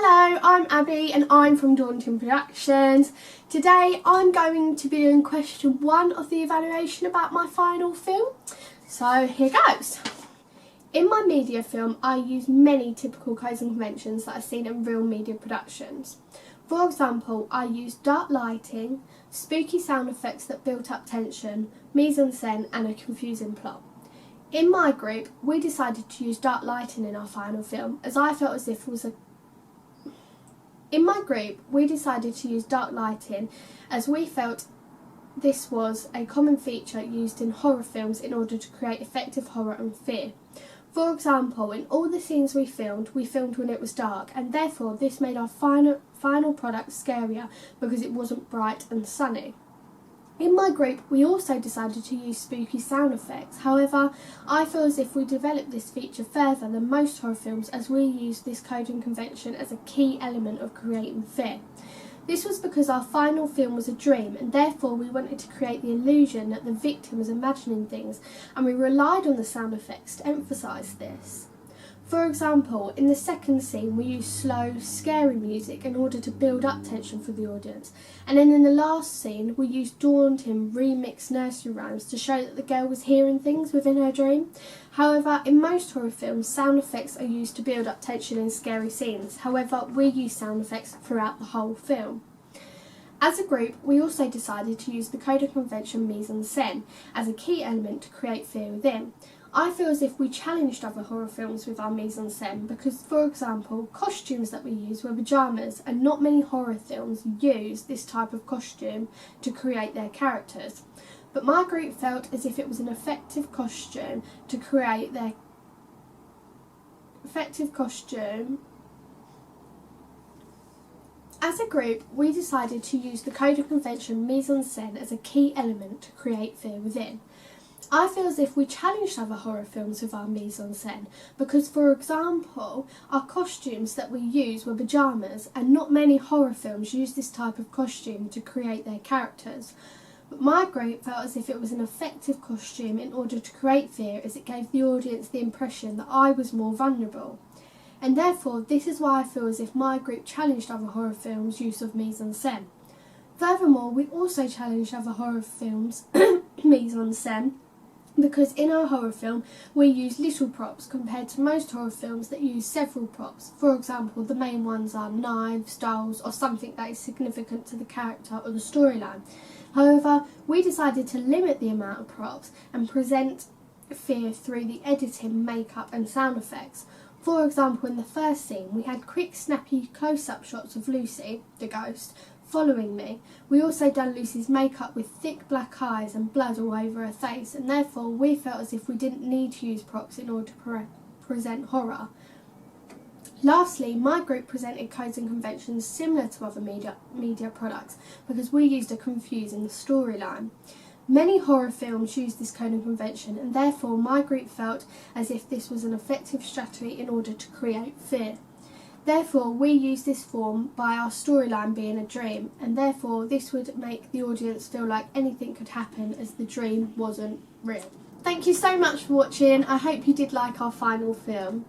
Hello, I'm Abby and I'm from Daunting Productions. Today I'm going to be doing question 1 of the evaluation about my final film. So here goes. In my media film I use many typical codes and conventions that are seen in real media productions. For example, I used dark lighting, spooky sound effects that built up tension, mise-en-scène and a confusing plot. In my group, we decided to use dark lighting in our final film as I felt as if it was a In my group, we decided to use dark lighting as we felt this was a common feature used in horror films in order to create effective horror and fear. For example, in all the scenes we filmed when it was dark, and therefore this made our final product scarier because it wasn't bright and sunny. In my group, we also decided to use spooky sound effects. However, I feel as if we developed this feature further than most horror films as we used this code and convention as a key element of creating fear. This was because our final film was a dream and therefore we wanted to create the illusion that the victim was imagining things, and we relied on the sound effects to emphasise this. For example, in the second scene we used slow, scary music in order to build up tension for the audience, and then in the last scene we used daunting remixed nursery rhymes to show that the girl was hearing things within her dream. However, in most horror films sound effects are used to build up tension in scary scenes. However, we use sound effects throughout the whole film. As a group, we also decided to use the code of convention mise-en-scène as a key element to create fear within. I feel as if we challenged other horror films with our mise-en-scène because, for example, costumes that we used were pyjamas, and not many horror films use this type of costume to create their characters. But my group felt as if it was an effective costume to create their As a group, we decided to use the code of convention mise-en-scène as a key element to create fear within. I feel as if we challenged other horror films with our mise-en-scène because, for example, our costumes that we used were pyjamas, and not many horror films use this type of costume to create their characters. But my group felt as if it was an effective costume in order to create fear, as it gave the audience the impression that I was more vulnerable. And therefore, this is why I feel as if my group challenged other horror films' use of mise-en-scène. Furthermore, we also challenged other horror films' mise-en-scène because in our horror film we use little props compared to most horror films that use several props. For example, the main ones are knives, dolls, or something that is significant to the character or the storyline. However, we decided to limit the amount of props and present fear through the editing, makeup and sound effects. For example, in the first scene we had quick snappy close-up shots of Lucy, the ghost, following me. We also done Lucy's makeup with thick black eyes and blood all over her face, and therefore we felt as if we didn't need to use props in order to present horror. Lastly, my group presented codes and conventions similar to other media products because we used a confusing storyline. Many horror films use this code and convention, and therefore my group felt as if this was an effective strategy in order to create fear. Therefore, we use this form by our storyline being a dream, and therefore this would make the audience feel like anything could happen as the dream wasn't real. Thank you so much for watching. I hope you did like our final film.